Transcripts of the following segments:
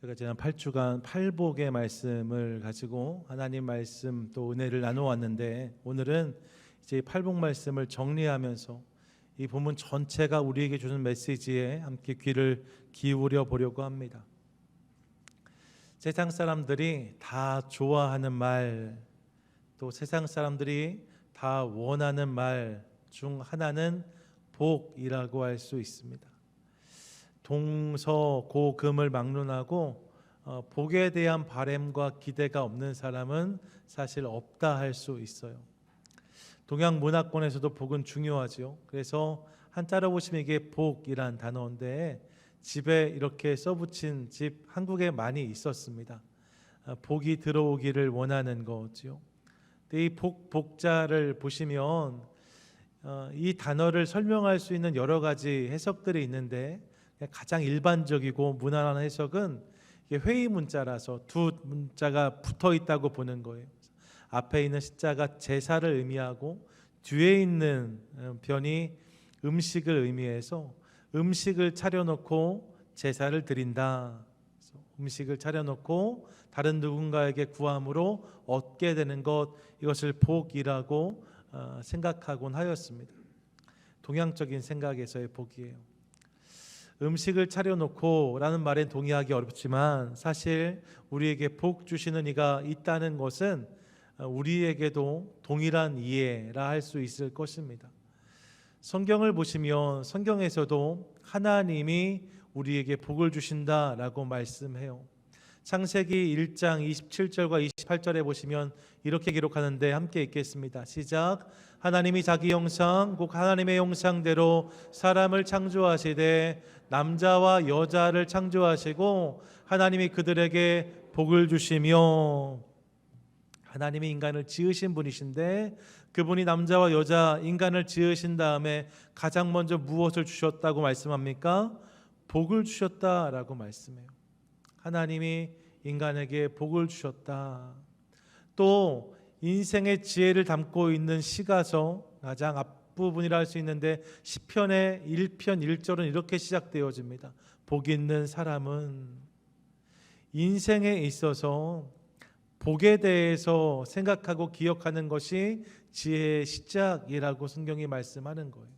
제가 지난 8주간 팔복의 말씀을 가지고 하나님 말씀 또 은혜를 나누어왔는데, 오늘은 이제 팔복 말씀을 정리하면서 이 본문 전체가 우리에게 주는 메시지에 함께 귀를 기울여 보려고 합니다. 세상 사람들이 다 좋아하는 말, 또 세상 사람들이 다 원하는 말 중 하나는 복이라고 할 수 있습니다. 동서고금을 막론하고 복에 대한 바램과 기대가 없는 사람은 사실 없다 할 수 있어요. 동양 문화권에서도 복은 중요하죠. 그래서 한자로 보시면 이게 복이란 단어인데, 집에 이렇게 써붙인 집 한국에 많이 있었습니다. 복이 들어오기를 원하는 거죠. 근데 이 복자를 보시면 이 단어를 설명할 수 있는 여러 가지 해석들이 있는데, 가장 일반적이고 무난한 해석은 이게 회의 문자라서 두 문자가 붙어 있다고 보는 거예요. 앞에 있는 시자가 제사를 의미하고 뒤에 있는 변이 음식을 의미해서 음식을 차려놓고 제사를 드린다. 음식을 차려놓고 다른 누군가에게 구함으로 얻게 되는 것, 이것을 복이라고 생각하곤 하였습니다. 동양적인 생각에서의 복이에요. 음식을 차려놓고 라는 말엔 동의하기 어렵지만, 사실 우리에게 복 주시는 이가 있다는 것은 우리에게도 동일한 이해라 할 수 있을 것입니다. 성경을 보시면 성경에서도 하나님이 우리에게 복을 주신다라고 말씀해요. 창세기 1장 27절과 28절에 보시면 이렇게 기록하는데, 함께 읽겠습니다. 시작. 하나님이 자기 형상 곧 하나님의 형상대로 사람을 창조하시되 남자와 여자를 창조하시고 하나님이 그들에게 복을 주시며, 하나님이 인간을 지으신 분이신데 그분이 남자와 여자 인간을 지으신 다음에 가장 먼저 무엇을 주셨다고 말씀합니까? 복을 주셨다라고 말씀해요. 하나님이 인간에게 복을 주셨다. 또 인생의 지혜를 담고 있는 시가서 가장 앞부분이라 할 수 있는데, 시편의 1편 1절은 이렇게 시작되어집니다. 복 있는 사람은. 인생에 있어서 복에 대해서 생각하고 기억하는 것이 지혜의 시작이라고 성경이 말씀하는 거예요.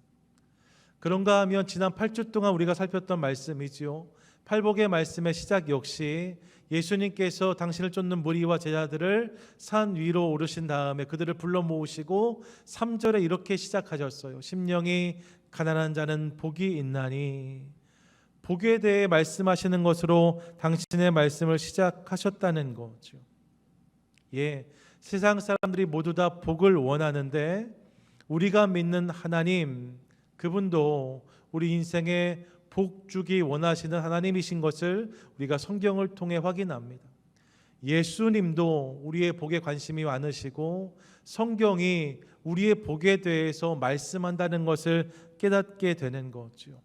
그런가 하면 지난 8주 동안 우리가 살폈던 말씀이지요. 팔복의 말씀의 시작 역시 예수님께서 당신을 쫓는 무리와 제자들을 산 위로 오르신 다음에 그들을 불러 모으시고 3절에 이렇게 시작하셨어요. 심령이 가난한 자는 복이 있나니. 복에 대해 말씀하시는 것으로 당신의 말씀을 시작하셨다는 거죠. 세상 사람들이 모두 다 복을 원하는데, 우리가 믿는 하나님, 그분도 우리 인생에 복 주기 원하시는 하나님이신 것을 우리가 성경을 통해 확인합니다. 예수님도 우리의 복에 관심이 많으시고 성경이 우리의 복에 대해서 말씀한다는 것을 깨닫게 되는 거죠.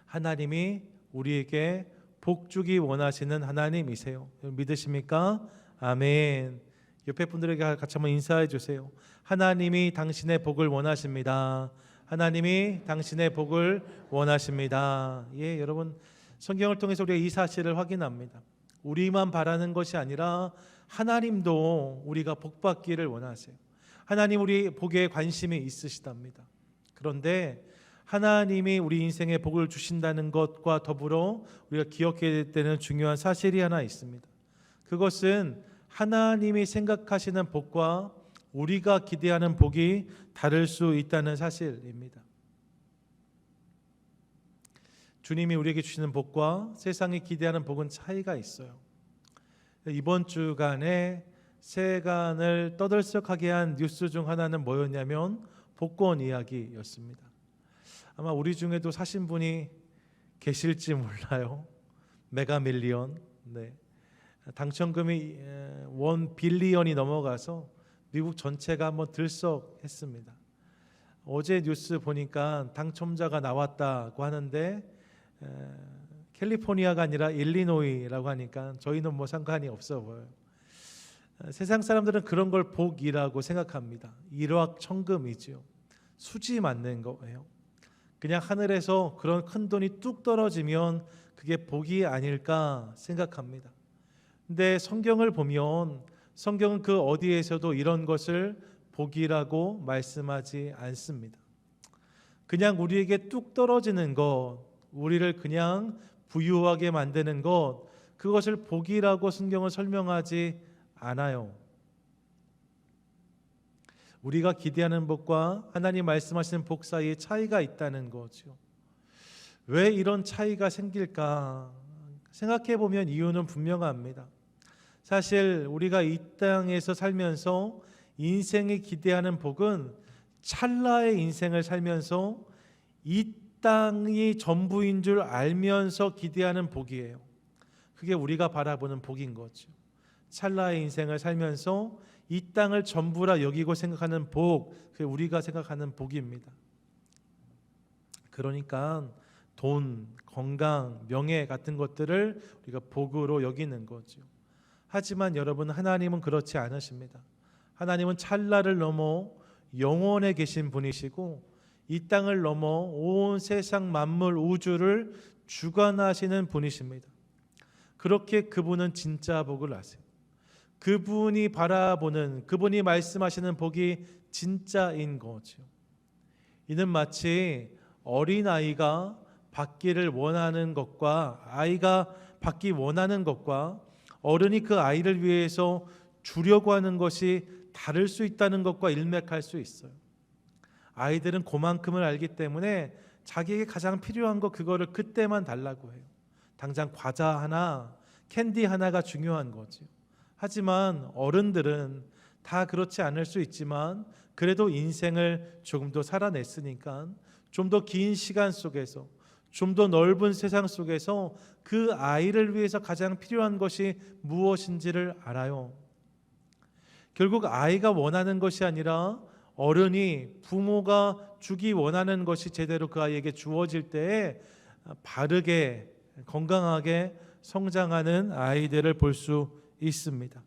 하나님이 우리에게 복 주기 원하시는 하나님이세요. 믿으십니까? 아멘. 옆에 분들에게 같이 한번 인사해 주세요. 하나님이 당신의 복을 원하십니다. 하나님이 당신의 복을 원하십니다. 여러분, 성경을 통해서 우리가 이 사실을 확인합니다. 우리만 바라는 것이 아니라 하나님도 우리가 복 받기를 원하세요. 하나님 우리 복에 관심이 있으시답니다. 그런데 하나님이 우리 인생에 복을 주신다는 것과 더불어 우리가 기억해야 되는 중요한 사실이 하나 있습니다. 그것은 하나님이 생각하시는 복과 우리가 기대하는 복이 다를 수 있다는 사실입니다. 주님이 우리에게 주시는 복과 세상이 기대하는 복은 차이가 있어요. 이번 주간에 세간을 떠들썩하게 한 뉴스 중 하나는 뭐였냐면 복권 이야기였습니다. 아마 우리 중에도 사신 분이 계실지 몰라요. 메가밀리언. 당첨금이 1 빌리언이 넘어가서 미국 전체가 한번 들썩했습니다. 어제 뉴스 보니까 당첨자가 나왔다고 하는데 캘리포니아가 아니라 일리노이라고 하니까 저희는 뭐 상관이 없어 보여요. 세상 사람들은 그런 걸 복이라고 생각합니다. 일확천금이죠. 수지 맞는 거예요. 그냥 하늘에서 그런 큰 돈이 뚝 떨어지면 그게 복이 아닐까 생각합니다. 근데 성경을 보면 성경은 그 어디에서도 이런 것을 복이라고 말씀하지 않습니다. 그냥 우리에게 뚝 떨어지는 것, 우리를 그냥 부유하게 만드는 것, 그것을 복이라고 성경은 설명하지 않아요. 우리가 기대하는 복과 하나님 말씀하시는 복 사이에 차이가 있다는 거죠. 왜 이런 차이가 생길까 생각해 보면 이유는 분명합니다. 사실 우리가 이 땅에서 살면서 인생이 기대하는 복은 찰나의 인생을 살면서 이 땅이 전부인 줄 알면서 기대하는 복이에요. 그게 우리가 바라보는 복인 거죠. 찰나의 인생을 살면서 이 땅을 전부라 여기고 생각하는 복, 그게 우리가 생각하는 복입니다. 그러니까 돈, 건강, 명예 같은 것들을 우리가 복으로 여기는 거죠. 하지만 여러분, 하나님은 그렇지 않으십니다. 하나님은 찰나를 넘어 영원에 계신 분이시고 이 땅을 넘어 온 세상 만물 우주를 주관하시는 분이십니다. 그렇게 그분은 진짜 복을 아세요. 그분이 바라보는, 그분이 말씀하시는 복이 진짜인 거죠. 이는 마치 어린아이가 받기를 원하는 것과, 아이가 받기 원하는 것과 어른이 그 아이를 위해서 주려고 하는 것이 다를 수 있다는 것과 일맥할 수 있어요. 아이들은 그만큼을 알기 때문에 자기에게 가장 필요한 거, 그거를 그때만 달라고 해요. 당장 과자 하나, 캔디 하나가 중요한 거죠. 하지만 어른들은 다 그렇지 않을 수 있지만 그래도 인생을 조금 더 살아냈으니까 좀 더 긴 시간 속에서, 좀 더 넓은 세상 속에서 그 아이를 위해서 가장 필요한 것이 무엇인지를 알아요. 결국 아이가 원하는 것이 아니라 어른이, 부모가 주기 원하는 것이 제대로 그 아이에게 주어질 때에 바르게 건강하게 성장하는 아이들을 볼 수 있습니다.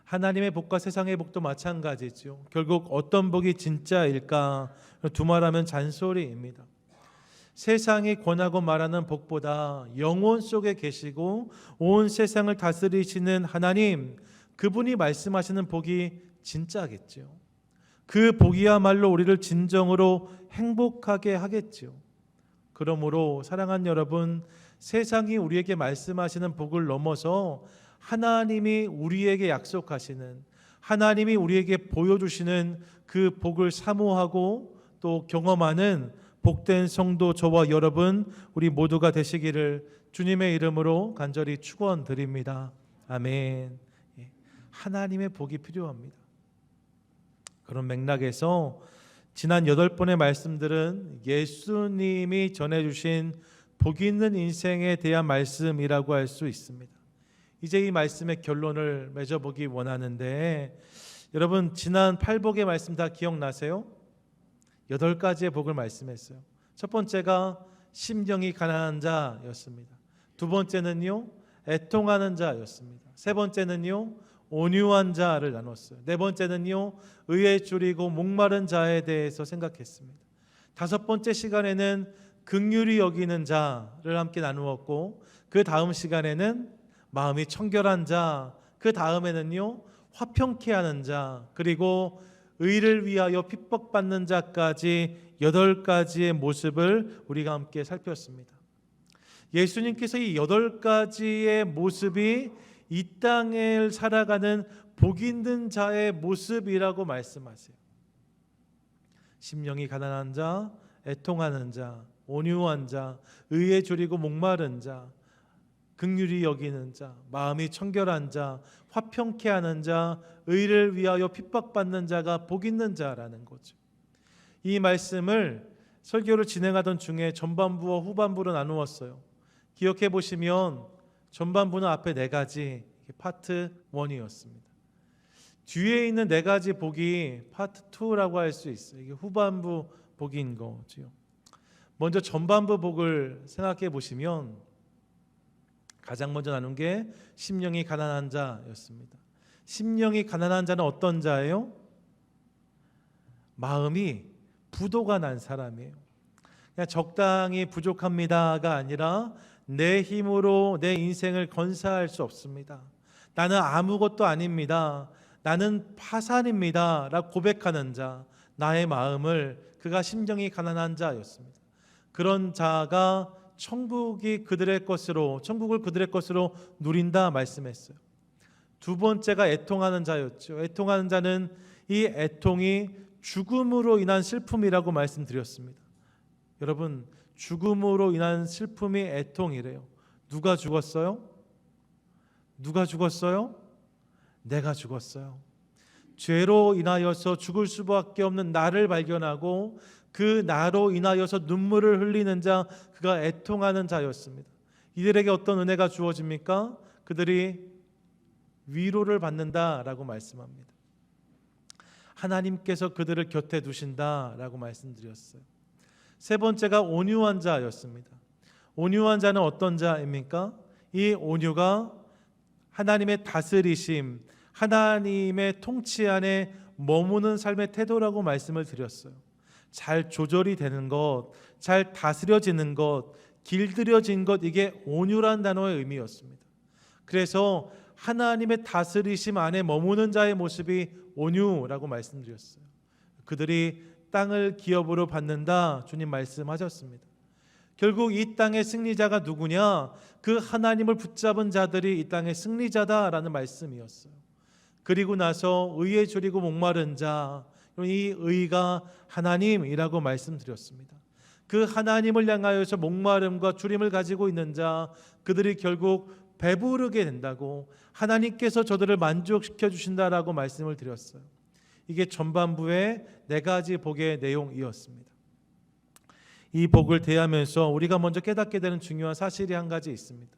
하나님의 복과 세상의 복도 마찬가지죠. 결국 어떤 복이 진짜일까? 두말하면 잔소리입니다. 세상이 권하고 말하는 복보다 영혼 속에 계시고 온 세상을 다스리시는 하나님, 그분이 말씀하시는 복이 진짜겠죠. 그 복이야말로 우리를 진정으로 행복하게 하겠죠. 그러므로 사랑하는 여러분, 세상이 우리에게 말씀하시는 복을 넘어서 하나님이 우리에게 약속하시는, 하나님이 우리에게 보여주시는 그 복을 사모하고 또 경험하는 복된 성도 저와 여러분, 우리 모두가 되시기를 주님의 이름으로 간절히 축원드립니다. 아멘. 하나님의 복이 필요합니다. 그런 맥락에서 지난 8번의 말씀들은 예수님이 전해주신 복 있는 인생에 대한 말씀이라고 할 수 있습니다. 이제 이 말씀의 결론을 맺어보기 원하는데, 여러분 지난 8복의 말씀 다 기억나세요? 8가지의 복을 말씀했어요. 첫 번째가 심령이 가난한 자였습니다. 두 번째는요, 애통하는 자였습니다. 세 번째는요, 온유한 자를 나눴어요. 네 번째는요, 의에 줄이고 목마른 자에 대해서 생각했습니다. 다섯 번째 시간에는 긍휼히 여기는 자를 함께 나누었고, 그 다음 시간에는 마음이 청결한 자, 그 다음에는요, 화평케 하는 자, 그리고 의를 위하여 핍박받는 자까지 8가지의 모습을 우리가 함께 살폈습니다. 예수님께서 이 8가지의 모습이 이 땅을 살아가는 복 있는 자의 모습이라고 말씀하세요. 심령이 가난한 자, 애통하는 자, 온유한 자, 의에 줄이고 목마른 자, 긍휼히 여기는 자, 마음이 청결한 자, 화평케 하는 자, 의를 위하여 핍박받는 자가 복 있는 자라는 거죠. 이 말씀을 설교를 진행하던 중에 전반부와 후반부로 나누었어요. 기억해 보시면 전반부는 앞에 4가지, 파트 1이었습니다. 뒤에 있는 4가지 복이 파트 2라고 할 수 있어요. 이게 후반부 복인 거죠. 먼저 전반부 복을 생각해 보시면 가장 먼저 나눈 게 심령이 가난한 자였습니다. 심령이 가난한 자는 어떤 자예요? 마음이 부도가 난 사람이에요. 그냥 적당히 부족합니다가 아니라 내 힘으로 내 인생을 건사할 수 없습니다. 나는 아무것도 아닙니다. 나는 파산입니다. 라고 고백하는 자, 나의 마음을, 그가 심정이 가난한 자였습니다. 그런 자가 천국을 그들의 것으로 누린다 말씀했어요. 두 번째가 애통하는 자였죠. 애통하는 자는 이 애통이 죽음으로 인한 슬픔이라고 말씀드렸습니다. 여러분, 죽음으로 인한 슬픔이 애통이래요. 누가 죽었어요? 누가 죽었어요? 내가 죽었어요. 죄로 인하여서 죽을 수밖에 없는 나를 발견하고 그 나로 인하여서 눈물을 흘리는 자, 그가 애통하는 자였습니다. 이들에게 어떤 은혜가 주어집니까? 그들이 위로를 받는다라고 말씀합니다. 하나님께서 그들을 곁에 두신다라고 말씀드렸어요. 세 번째가 온유한 자였습니다. 온유한 자는 어떤 자입니까? 이 온유가 하나님의 다스리심, 하나님의 통치 안에 머무는 삶의 태도라고 말씀을 드렸어요. 잘 조절이 되는 것, 잘 다스려지는 것, 길들여진 것, 이게 온유란 단어의 의미였습니다. 그래서 하나님의 다스리심 안에 머무는 자의 모습이 온유라고 말씀드렸어요. 그들이 땅을 기업으로 받는다, 주님 말씀하셨습니다. 결국 이 땅의 승리자가 누구냐? 그 하나님을 붙잡은 자들이 이 땅의 승리자다라는 말씀이었어요. 그리고 나서 의에 줄이고 목마른 자, 이 의가 하나님이라고 말씀드렸습니다. 그 하나님을 향하여서 목마름과 주림을 가지고 있는 자, 그들이 결국 배부르게 된다고, 하나님께서 저들을 만족시켜 주신다라고 말씀을 드렸어요. 이게 전반부의 네 가지 복의 내용이었습니다. 이 복을 대하면서 우리가 먼저 깨닫게 되는 중요한 사실이 한 가지 있습니다.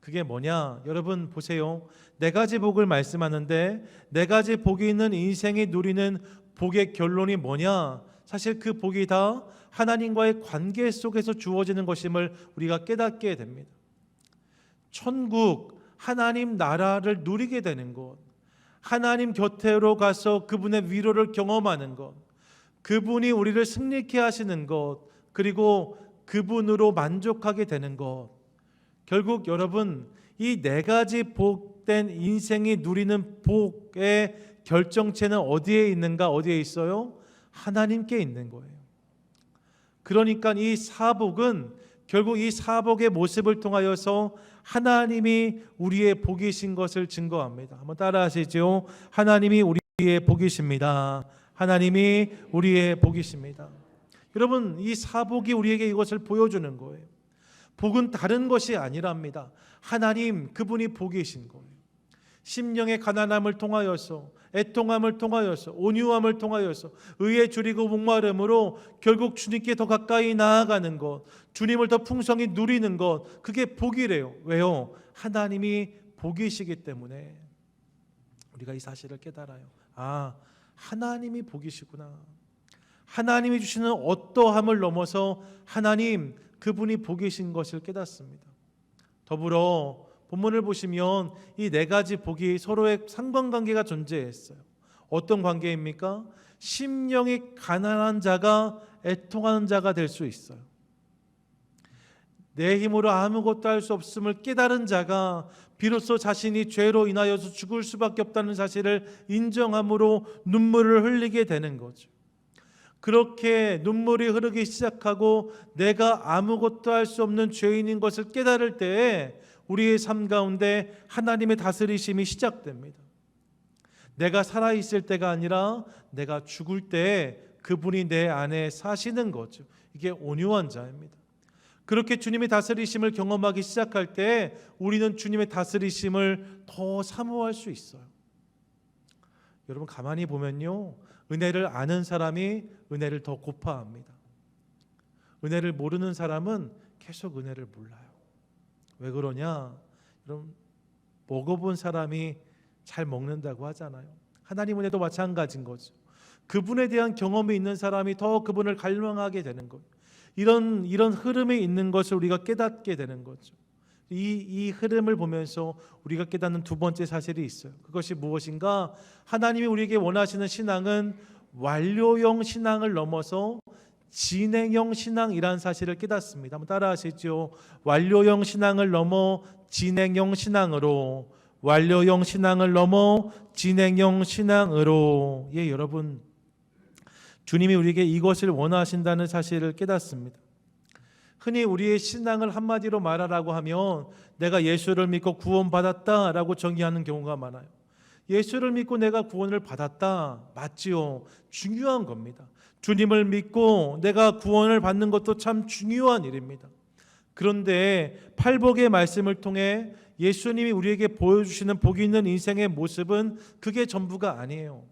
그게 뭐냐? 여러분 보세요. 네 가지 복을 말씀하는데 네 가지 복이 있는 인생이 누리는 복의 결론이 뭐냐? 사실 그 복이 다 하나님과의 관계 속에서 주어지는 것임을 우리가 깨닫게 됩니다. 천국, 하나님 나라를 누리게 되는 것, 하나님 곁으로 가서 그분의 위로를 경험하는 것, 그분이 우리를 승리케 하시는 것, 그리고 그분으로 만족하게 되는 것. 결국 여러분, 이 네 가지 복된 인생이 누리는 복의 결정체는 어디에 있는가? 어디에 있어요? 하나님께 있는 거예요. 그러니까 이 사복은 결국 이 사복의 모습을 통하여서 하나님이 우리의 복이신 것을 증거합니다. 한번 따라 하시죠. 하나님이 우리의 복이십니다. 하나님이 우리의 복이십니다. 여러분, 이 사복이 우리에게 이것을 보여주는 거예요. 복은 다른 것이 아니랍니다. 하나님, 그분이 복이신 거예요. 심령의 가난함을 통하여서, 애통함을 통하여서, 온유함을 통하여서, 의에 줄이고 목마름으로 결국 주님께 더 가까이 나아가는 것, 주님을 더 풍성히 누리는 것, 그게 복이래요. 왜요? 하나님이 복이시기 때문에 우리가 이 사실을 깨달아요. 아, 하나님이 복이시구나. 하나님이 주시는 어떠함을 넘어서 하나님, 그분이 복이신 것을 깨닫습니다. 더불어 본문을 보시면 이 네 가지 복이 서로의 상관관계가 존재했어요. 어떤 관계입니까? 심령이 가난한 자가 애통하는 자가 될 수 있어요. 내 힘으로 아무것도 할 수 없음을 깨달은 자가 비로소 자신이 죄로 인하여서 죽을 수밖에 없다는 사실을 인정함으로 눈물을 흘리게 되는 거죠. 그렇게 눈물이 흐르기 시작하고 내가 아무것도 할 수 없는 죄인인 것을 깨달을 때에 우리의 삶 가운데 하나님의 다스리심이 시작됩니다. 내가 살아있을 때가 아니라 내가 죽을 때 그분이 내 안에 사시는 거죠. 이게 온유한 자입니다. 그렇게 주님의 다스리심을 경험하기 시작할 때 우리는 주님의 다스리심을 더 사모할 수 있어요. 여러분 가만히 보면요, 은혜를 아는 사람이 은혜를 더 고파합니다. 은혜를 모르는 사람은 계속 은혜를 몰라요. 왜 그러냐? 여러분, 먹어본 사람이 잘 먹는다고 하잖아요. 하나님 은혜도 마찬가지인 거죠. 그분에 대한 경험이 있는 사람이 더 그분을 갈망하게 되는 거예요. 이런 흐름이 있는 것을 우리가 깨닫게 되는 거죠. 이 흐름을 보면서 우리가 깨닫는 두 번째 사실이 있어요. 그것이 무엇인가? 하나님이 우리에게 원하시는 신앙은 완료형 신앙을 넘어서 진행형 신앙이란 사실을 깨닫습니다. 한번 따라하시죠. 완료형 신앙을 넘어 진행형 신앙으로, 완료형 신앙을 넘어 진행형 신앙으로. 예, 여러분, 주님이 우리에게 이것을 원하신다는 사실을 깨닫습니다. 흔히 우리의 신앙을 한마디로 말하라고 하면 내가 예수를 믿고 구원받았다라고 정의하는 경우가 많아요. 예수를 믿고 내가 구원을 받았다, 맞지요? 중요한 겁니다. 주님을 믿고 내가 구원을 받는 것도 참 중요한 일입니다. 그런데 팔복의 말씀을 통해 예수님이 우리에게 보여주시는 복이 있는 인생의 모습은 그게 전부가 아니에요.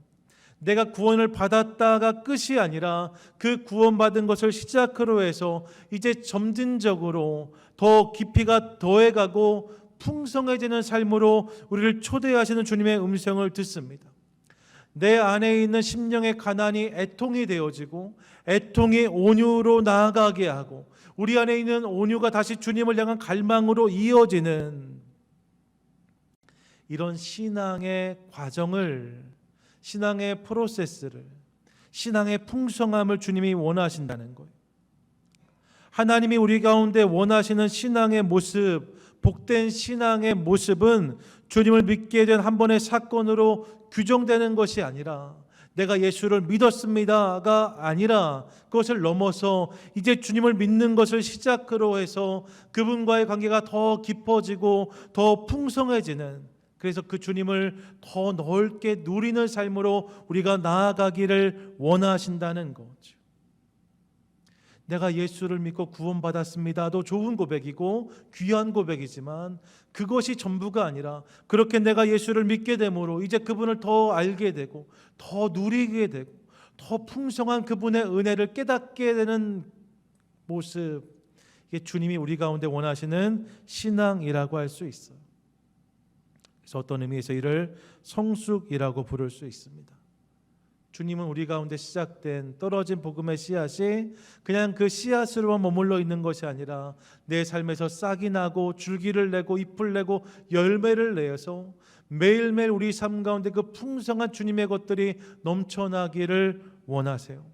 내가 구원을 받았다가 끝이 아니라 그 구원받은 것을 시작으로 해서 이제 점진적으로 더 깊이가 더해가고 풍성해지는 삶으로 우리를 초대하시는 주님의 음성을 듣습니다. 내 안에 있는 심령의 가난이 애통이 되어지고 애통이 온유로 나아가게 하고 우리 안에 있는 온유가 다시 주님을 향한 갈망으로 이어지는 이런 신앙의 과정을, 신앙의 프로세스를, 신앙의 풍성함을 주님이 원하신다는 거예요. 하나님이 우리 가운데 원하시는 신앙의 모습, 복된 신앙의 모습은 주님을 믿게 된 한 번의 사건으로 규정되는 것이 아니라, 내가 예수를 믿었습니다가 아니라 그것을 넘어서 이제 주님을 믿는 것을 시작으로 해서 그분과의 관계가 더 깊어지고 더 풍성해지는, 그래서 그 주님을 더 넓게 누리는 삶으로 우리가 나아가기를 원하신다는 거죠. 내가 예수를 믿고 구원받았습니다도 좋은 고백이고 귀한 고백이지만 그것이 전부가 아니라, 그렇게 내가 예수를 믿게 됨으로 이제 그분을 더 알게 되고 더 누리게 되고 더 풍성한 그분의 은혜를 깨닫게 되는 모습, 이게 주님이 우리 가운데 원하시는 신앙이라고 할 수 있어요. 그래서 어떤 의미에서 이를 성숙이라고 부를 수 있습니다. 주님은 우리 가운데 시작된 떨어진 복음의 씨앗이 그냥 그 씨앗으로만 머물러 있는 것이 아니라 내 삶에서 싹이 나고 줄기를 내고 잎을 내고 열매를 내어서 매일매일 우리 삶 가운데 그 풍성한 주님의 것들이 넘쳐나기를 원하세요.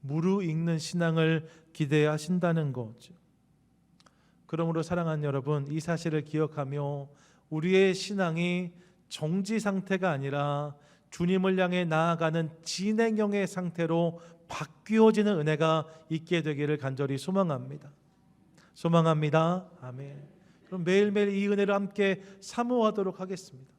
무르익는 신앙을 기대하신다는 거죠. 그러므로 사랑하는 여러분, 이 사실을 기억하며 우리의 신앙이 정지 상태가 아니라 주님을 향해 나아가는 진행형의 상태로 바뀌어지는 은혜가 있게 되기를 간절히 소망합니다. 소망합니다. 아멘. 그럼 매일매일 이 은혜를 함께 사모하도록 하겠습니다.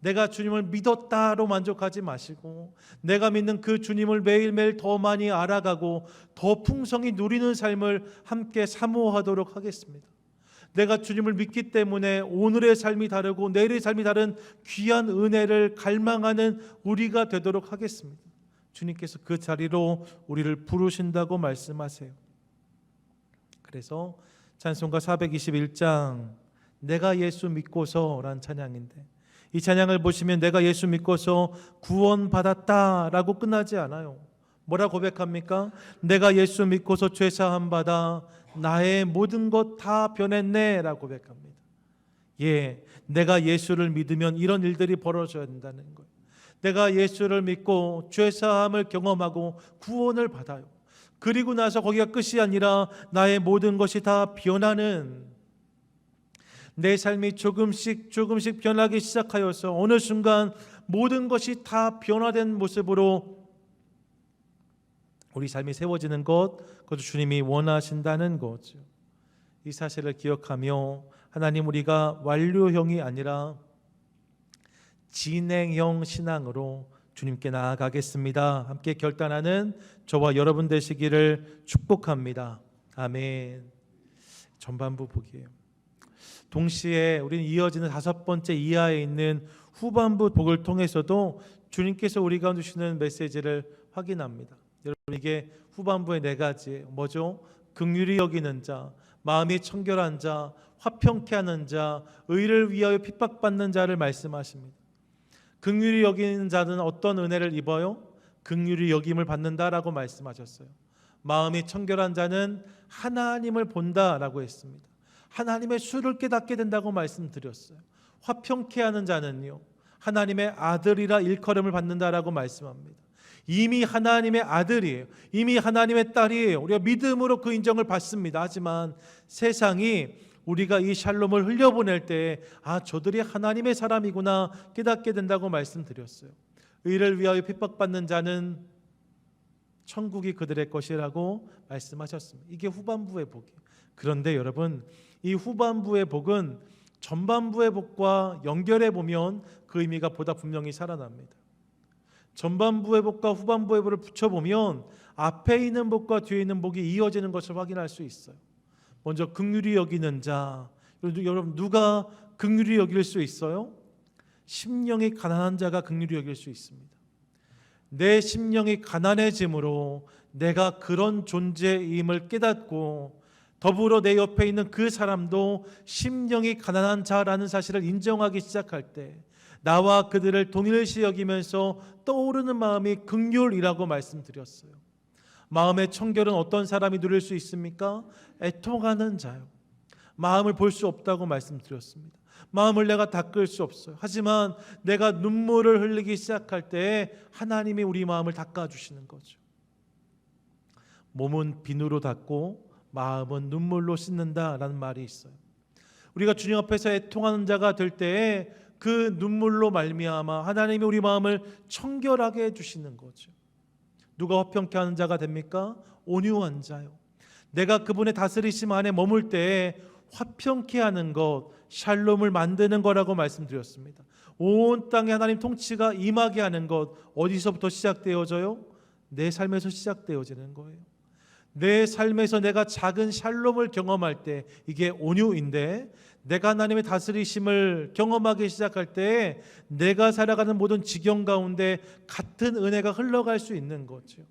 내가 주님을 믿었다로 만족하지 마시고 내가 믿는 그 주님을 매일매일 더 많이 알아가고 더 풍성히 누리는 삶을 함께 사모하도록 하겠습니다. 내가 주님을 믿기 때문에 오늘의 삶이 다르고 내일의 삶이 다른 귀한 은혜를 갈망하는 우리가 되도록 하겠습니다. 주님께서 그 자리로 우리를 부르신다고 말씀하세요. 그래서 찬송가 421장 내가 예수 믿고서라는 찬양인데, 이 찬양을 보시면 내가 예수 믿고서 구원받았다라고 끝나지 않아요. 뭐라 고백합니까? 내가 예수 믿고서 죄사함 받아 나의 모든 것 다 변했네 라고 고백합니다. 예, 내가 예수를 믿으면 이런 일들이 벌어져야 된다는 거예요. 내가 예수를 믿고 죄사함을 경험하고 구원을 받아요. 그리고 나서 거기가 끝이 아니라 나의 모든 것이 다 변하는, 내 삶이 조금씩 변하기 시작하여서 어느 순간 모든 것이 다 변화된 모습으로 우리 삶이 세워지는 것, 그것도 주님이 원하신다는 거죠. 이 사실을 기억하며 하나님, 우리가 완료형이 아니라 진행형 신앙으로 주님께 나아가겠습니다. 함께 결단하는 저와 여러분 되시기를 축복합니다. 아멘. 전반부 복이에요. 동시에 우리는 이어지는 5번째 이하에 있는 후반부 복을 통해서도 주님께서 우리 가운데 주시는 메시지를 확인합니다. 여러분, 이게 후반부의 4가지 뭐죠? 긍휼히 여기는 자, 마음이 청결한 자, 화평케 하는 자, 의를 위하여 핍박받는 자를 말씀하십니다. 긍휼히 여기는 자는 어떤 은혜를 입어요? 긍휼히 여김을 받는다라고 말씀하셨어요. 마음이 청결한 자는 하나님을 본다라고 했습니다. 하나님의 수를 깨닫게 된다고 말씀드렸어요. 화평케 하는 자는요, 하나님의 아들이라 일컬음을 받는다라고 말씀합니다. 이미 하나님의 아들이에요. 이미 하나님의 딸이에요. 우리가 믿음으로 그 인정을 받습니다. 하지만 세상이 우리가 이 샬롬을 흘려보낼 때 저들이 하나님의 사람이구나 깨닫게 된다고 말씀드렸어요. 의를 위하여 핍박받는 자는 천국이 그들의 것이라고 말씀하셨습니다. 이게 후반부의 복이에요. 그런데 여러분, 이 후반부의 복은 전반부의 복과 연결해 보면 그 의미가 보다 분명히 살아납니다. 전반부의 복과 후반부의 복을 붙여보면 앞에 있는 복과 뒤에 있는 복이 이어지는 것을 확인할 수 있어요. 먼저 긍휼히 여기는 자, 여러분 누가 긍휼히 여길 수 있어요? 심령이 가난한 자가 긍휼히 여길 수 있습니다. 내 심령이 가난해짐으로 내가 그런 존재임을 깨닫고 더불어 내 옆에 있는 그 사람도 심령이 가난한 자라는 사실을 인정하기 시작할 때 나와 그들을 동일시 여기면서 떠오르는 마음이 긍휼이라고 말씀드렸어요. 마음의 청결은 어떤 사람이 누릴 수 있습니까? 애통하는 자요. 마음을 볼 수 없다고 말씀드렸습니다. 마음을 내가 닦을 수 없어요. 하지만 내가 눈물을 흘리기 시작할 때 하나님이 우리 마음을 닦아주시는 거죠. 몸은 비누로 닦고 마음은 눈물로 씻는다라는 말이 있어요. 우리가 주님 앞에서 애통하는 자가 될 때에 그 눈물로 말미암아 하나님이 우리 마음을 청결하게 해주시는 거죠. 누가 화평케 하는 자가 됩니까? 온유한 자요. 내가 그분의 다스리심 안에 머물 때에 화평케 하는 것, 샬롬을 만드는 거라고 말씀드렸습니다. 온 땅에 하나님 통치가 임하게 하는 것, 어디서부터 시작되어져요? 내 삶에서 시작되어지는 거예요. 내 삶에서 내가 작은 샬롬을 경험할 때 이게 온유인데, 내가 하나님의 다스리심을 경험하기 시작할 때 내가 살아가는 모든 지경 가운데 같은 은혜가 흘러갈 수 있는 거죠.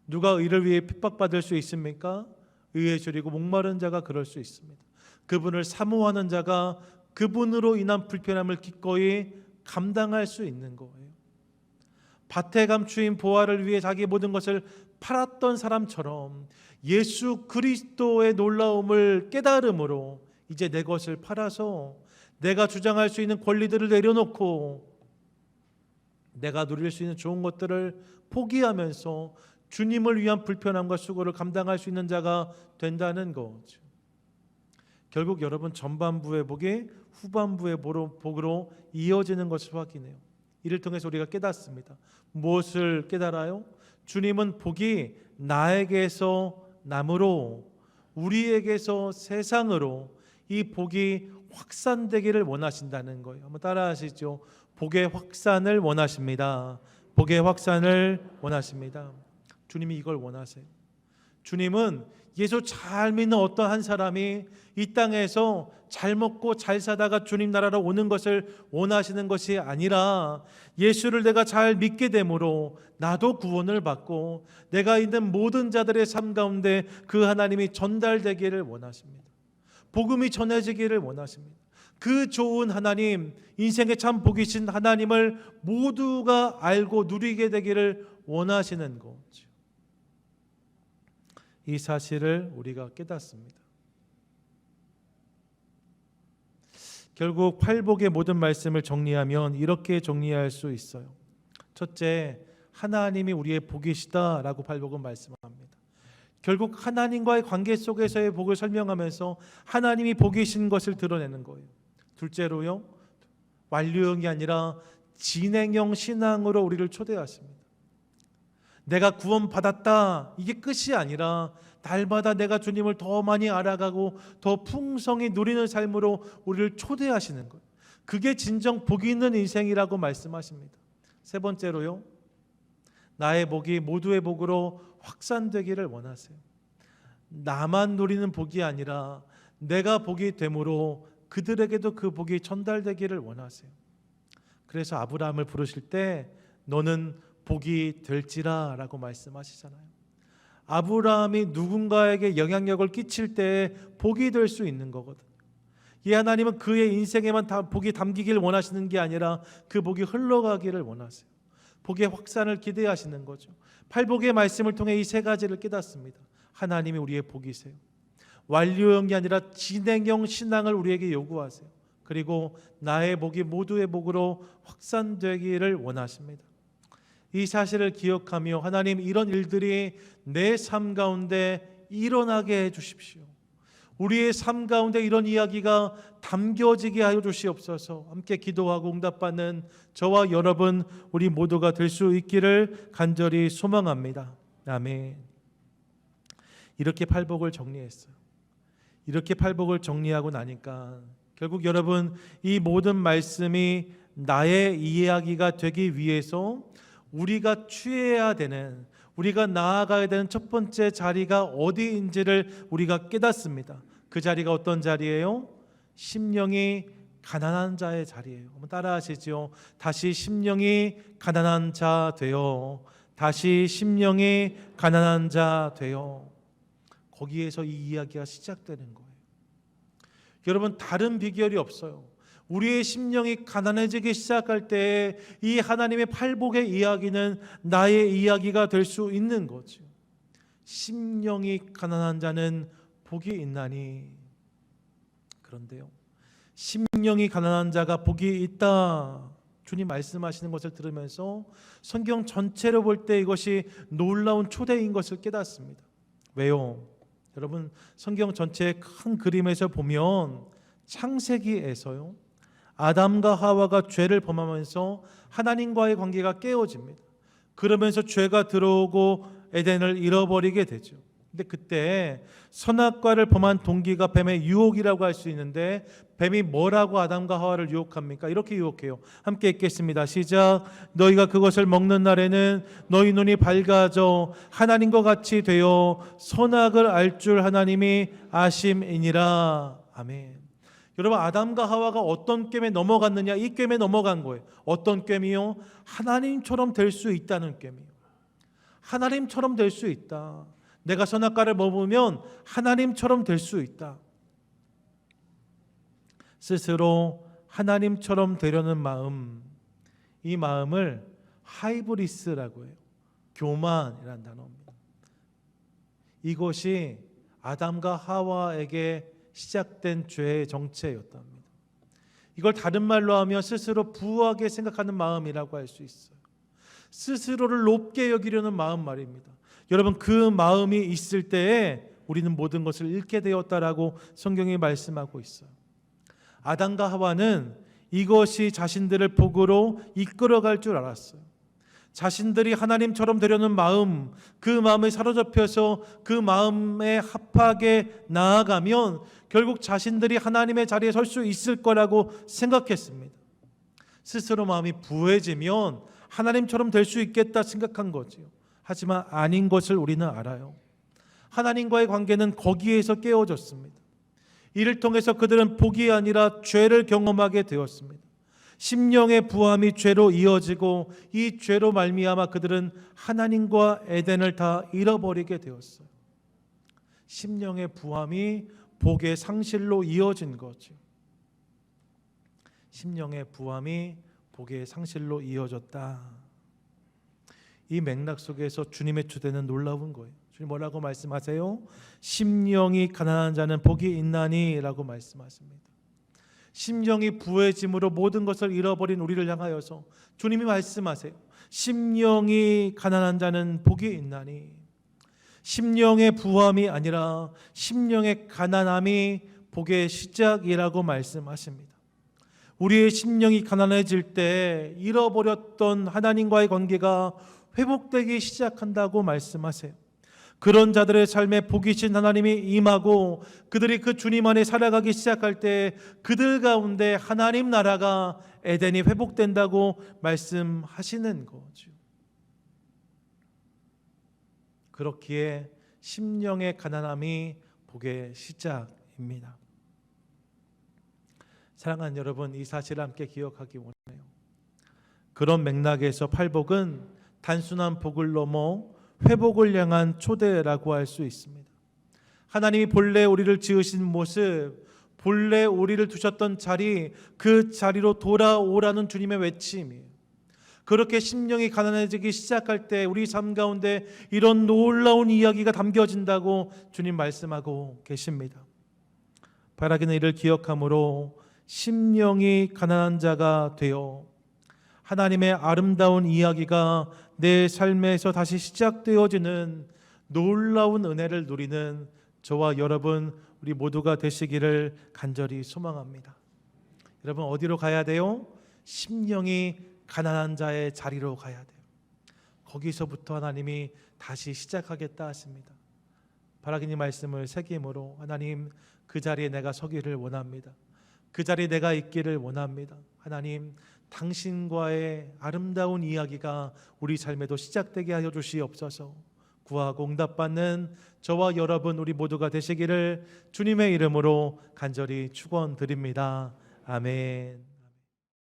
누가 의를 위해 핍박받을 수 있습니까? 의에 줄이고 목마른 자가 그럴 수 있습니다. 그분을 사모하는 자가 그분으로 인한 불편함을 기꺼이 감당할 수 있는 거예요. 밭에 감추인 보화를 위해 자기 모든 것을 팔았던 사람처럼 예수 그리스도의 놀라움을 깨달음으로 이제 내 것을 팔아서 내가 주장할 수 있는 권리들을 내려놓고 내가 누릴 수 있는 좋은 것들을 포기하면서 주님을 위한 불편함과 수고를 감당할 수 있는 자가 된다는 거죠. 결국 여러분, 전반부의 복이 후반부의 복으로 이어지는 것을 확인해요. 이를 통해서 우리가 깨닫습니다. 무엇을 깨달아요? 주님은 복이 나에게서 남으로, 우리에게서 세상으로 이 복이 확산되기를 원하신다는 거예요. 한번 따라하시죠. 복의 확산을 원하십니다. 복의 확산을 원하십니다. 주님이 이걸 원하세요. 주님은 예수 잘 믿는 어떤 한 사람이 이 땅에서 잘 먹고 잘 사다가 주님 나라로 오는 것을 원하시는 것이 아니라, 예수를 내가 잘 믿게 되므로 나도 구원을 받고 내가 있는 모든 자들의 삶 가운데 그 하나님이 전달되기를 원하십니다. 복음이 전해지기를 원하십니다. 그 좋은 하나님, 인생의 참 복이신 하나님을 모두가 알고 누리게 되기를 원하시는 거죠. 이 사실을 우리가 깨닫습니다. 결국 팔복의 모든 말씀을 정리하면 이렇게 정리할 수 있어요. 첫째, 하나님이 우리의 복이시다라고 팔복은 말씀합니다. 결국 하나님과의 관계 속에서의 복을 설명하면서 하나님이 복이신 것을 드러내는 거예요. 둘째로요, 완료형이 아니라 진행형 신앙으로 우리를 초대하십니다. 내가 구원받았다, 이게 끝이 아니라 날마다 내가 주님을 더 많이 알아가고 더 풍성히 누리는 삶으로 우리를 초대하시는 거예요. 그게 진정 복이 있는 인생이라고 말씀하십니다. 세 번째로요, 나의 복이 모두의 복으로 확산되기를 원하세요. 나만 누리는 복이 아니라 내가 복이 되므로 그들에게도 그 복이 전달되기를 원하세요. 그래서 아브라함을 부르실 때 너는 복이 될지라 라고 말씀하시잖아요. 아브라함이 누군가에게 영향력을 끼칠 때 복이 될 수 있는 거거든요. 이 하나님은 그의 인생에만 복이 담기길 원하시는 게 아니라 그 복이 흘러가기를 원하세요. 복의 확산을 기대하시는 거죠. 팔복의 말씀을 통해 이 세 가지를 깨닫습니다. 하나님이 우리의 복이세요. 완료형이 아니라 진행형 신앙을 우리에게 요구하세요. 그리고 나의 복이 모두의 복으로 확산되기를 원하십니다. 이 사실을 기억하며 하나님, 이런 일들이 내 삶 가운데 일어나게 해주십시오. 우리의 삶 가운데 이런 이야기가 담겨지게 하여 주시옵소서. 함께 기도하고 응답받는 저와 여러분, 우리 모두가 될 수 있기를 간절히 소망합니다. 아멘. 이렇게 팔복을 정리했어요. 이렇게 팔복을 정리하고 나니까 결국 여러분, 이 모든 말씀이 나의 이야기가 되기 위해서 우리가 취해야 되는, 우리가 나아가야 되는 첫 번째 자리가 어디인지를 우리가 깨닫습니다. 그 자리가 어떤 자리예요? 심령이 가난한 자의 자리예요. 한번 따라 하시죠. 다시 심령이 가난한 자 되어, 다시 심령이 가난한 자 되어. 거기에서 이 이야기가 시작되는 거예요. 여러분, 다른 비결이 없어요. 우리의 심령이 가난해지기 시작할 때 이 하나님의 팔복의 이야기는 나의 이야기가 될 수 있는 거죠. 심령이 가난한 자는 복이 있나니. 그런데요, 심령이 가난한 자가 복이 있다, 주님 말씀하시는 것을 들으면서 성경 전체로 볼 때 이것이 놀라운 초대인 것을 깨닫습니다. 왜요? 여러분, 성경 전체의 큰 그림에서 보면 창세기에서요, 아담과 하와가 죄를 범하면서 하나님과의 관계가 깨어집니다. 그러면서 죄가 들어오고 에덴을 잃어버리게 되죠. 근데 그때 선악과를 범한 동기가 뱀의 유혹이라고 할 수 있는데, 뱀이 뭐라고 아담과 하와를 유혹합니까? 이렇게 유혹해요. 함께 읽겠습니다. 시작. 너희가 그것을 먹는 날에는 너희 눈이 밝아져 하나님과 같이 되어 선악을 알 줄 하나님이 아심이니라. 아멘. 여러분, 아담과 하와가 어떤 괐에 넘어갔느냐? 이 괐에 넘어간 거예요. 어떤 괐이요? 하나님처럼 될 수 있다는 괐이요. 하나님처럼 될 수 있다. 내가 선악과를 먹으면 하나님처럼 될 수 있다. 스스로 하나님처럼 되려는 마음, 이 마음을 하이브리스라고 해요. 교만이라는 단어입니다. 이것이 아담과 하와에게 시작된 죄의 정체였답니다. 이걸 다른 말로 하면 스스로 부하게 생각하는 마음이라고 할 수 있어요. 스스로를 높게 여기려는 마음 말입니다. 여러분, 그 마음이 있을 때에 우리는 모든 것을 잃게 되었다라고 성경이 말씀하고 있어요. 아담과 하와는 이것이 자신들을 복으로 이끌어갈 줄 알았어요. 자신들이 하나님처럼 되려는 마음, 그 마음에 사로잡혀서 그 마음에 합하게 나아가면 결국 자신들이 하나님의 자리에 설 수 있을 거라고 생각했습니다. 스스로 마음이 부해지면 하나님처럼 될 수 있겠다 생각한 거지요. 하지만 아닌 것을 우리는 알아요. 하나님과의 관계는 거기에서 깨어졌습니다. 이를 통해서 그들은 복이 아니라 죄를 경험하게 되었습니다. 심령의 부함이 죄로 이어지고 이 죄로 말미암아 그들은 하나님과 에덴을 다 잃어버리게 되었어요. 심령의 부함이 복의 상실로 이어진 거죠. 심령의 부함이 복의 상실로 이어졌다. 이 맥락 속에서 주님의 주대는 놀라운 거예요. 주님 뭐라고 말씀하세요? 심령이 가난한 자는 복이 있나니 라고 말씀하십니다. 심령이 부해짐으로 모든 것을 잃어버린 우리를 향하여서 주님이 말씀하세요. 심령이 가난한 자는 복이 있나니. 심령의 부함이 아니라 심령의 가난함이 복의 시작이라고 말씀하십니다. 우리의 심령이 가난해질 때 잃어버렸던 하나님과의 관계가 회복되기 시작한다고 말씀하세요. 그런 자들의 삶에 복이신 하나님이 임하고 그들이 그 주님 안에 살아가기 시작할 때 그들 가운데 하나님 나라가 에덴이 회복된다고 말씀하시는 거죠. 그렇기에 심령의 가난함이 복의 시작입니다. 사랑하는 여러분, 이 사실을 함께 기억하기 원해요. 그런 맥락에서 팔복은 단순한 복을 넘어 회복을 향한 초대라고 할 수 있습니다. 하나님이 본래 우리를 지으신 모습, 본래 우리를 두셨던 자리, 그 자리로 돌아오라는 주님의 외침이에요. 그렇게 심령이 가난해지기 시작할 때 우리 삶 가운데 이런 놀라운 이야기가 담겨진다고 주님 말씀하고 계십니다. 바라기는 이를 기억함으로 심령이 가난한 자가 되어 하나님의 아름다운 이야기가 내 삶에서 다시 시작되어지는 놀라운 은혜를 누리는 저와 여러분 우리 모두가 되시기를 간절히 소망합니다. 여러분 어디로 가야 돼요? 심령이 가난한 자의 자리로 가야 돼요. 거기서부터 하나님이 다시 시작하겠다 하십니다. 바라기니 말씀을 새김으로 하나님 그 자리에 내가 서기를 원합니다. 그 자리에 내가 있기를 원합니다. 하나님 당신과의 아름다운 이야기가 우리 삶에도 시작되게 하여 주시옵소서. 구하고 응답받는 저와 여러분 우리 모두가 되시기를 주님의 이름으로 간절히 축원드립니다. 아멘.